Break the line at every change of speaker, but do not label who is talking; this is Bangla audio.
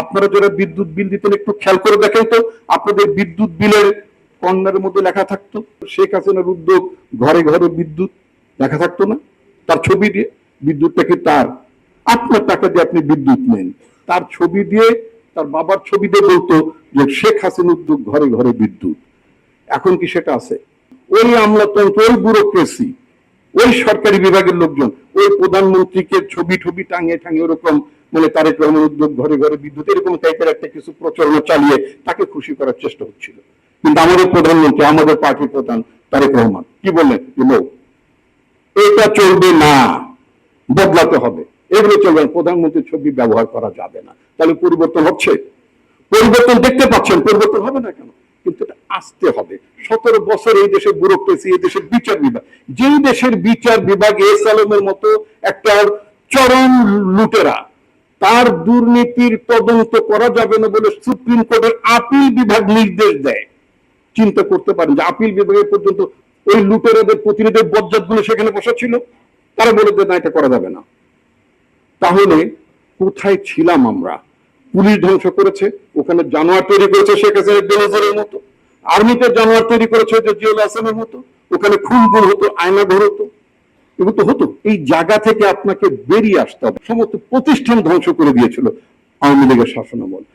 আপনারা যারা বিদ্যুৎ বিল দিতেন একটু খেয়াল করে দেখেন তো, আপনাদের বিদ্যুৎ বিলের কর্নারের মধ্যে লেখা থাকতো শেখ হাসিনার উদ্যোগ, ঘরে ঘরে বিদ্যুৎ লেখা থাকতো না? তার ছবি দিয়ে, বিদ্যুৎটা কি তার? আপনার টাকা দিয়ে আপনি বিদ্যুৎ নেন, তার ছবি দিয়ে, তার বাবার ছবি দিয়ে বলতো যে শেখ হাসিনা উদ্যোগ, ঘরে ঘরে বিদ্যুৎ। এখন কি সেটা আছে? ওই আমলাতন্ত্র, ওই ব্যুরোক্রেসি, ওই সরকারি বিভাগের লোকজন, ওই প্রধানমন্ত্রীকে ছবি টবি টাঙিয়ে টাঙিয়ে ওরকম মানে তারেক রহমান উদ্যোগ, ঘরে ঘরে বিদ্যুৎ, এরকম টাইপের একটা কিছু প্রচারণা চালিয়ে তাকে খুশি করার চেষ্টা হচ্ছিল। কিন্তু আমাদের প্রধানমন্ত্রী, আমাদের পার্টির প্রধান তারেক রহমান কি বললেন? এটা চলবে না, বদলাতে হবে, এগুলো চলবে না, প্রধানমন্ত্রীর ছবি ব্যবহার করা যাবে না। তাহলে পরিবর্তন হচ্ছে, পরিবর্তন দেখতে পাচ্ছেন, পরিবর্তন হবে না কেন? কিন্তু এটা আসতে হবে। 17 বছর এই দেশের ব্যুরোক্রেসি, এই দেশের বিচার বিভাগ, যেই দেশের বিচার বিভাগ এস আলমের মতো একটা চরম লুটেরা, তার দুর্নীতির তদন্ত করা যাবে না বলে সুপ্রিম কোর্টের আপিল বিভাগ নির্দেশ দেয়। চিন্তা করতে পারেন যে আপিল বিভাগের পর্যন্ত ওই লুটেরাদের প্রতিনিধি বজ্জাত গুলো সেখানে বসা ছিল, তারা বলে যে না, এটা করা যাবে না। তাহলে কোথায় ছিলাম আমরা? পুলিশ ধ্বংস করেছে, ওখানে জানোয়ার তৈরি করেছে শেখ হাসিনা বেনজিরের মতো, আর্মিতে জানোয়ার তৈরি করেছে যে জিয়াউল হাসানের মতো, ওখানে খুন গুণ হতো, আয়না ঘর হতো, এগুলো তো হতো। এই জায়গা থেকে আপনাকে বেরিয়ে আসতে হবে। সমস্ত প্রতিষ্ঠান ধ্বংস করে দিয়েছিল আওয়ামী লীগের শাসনামল।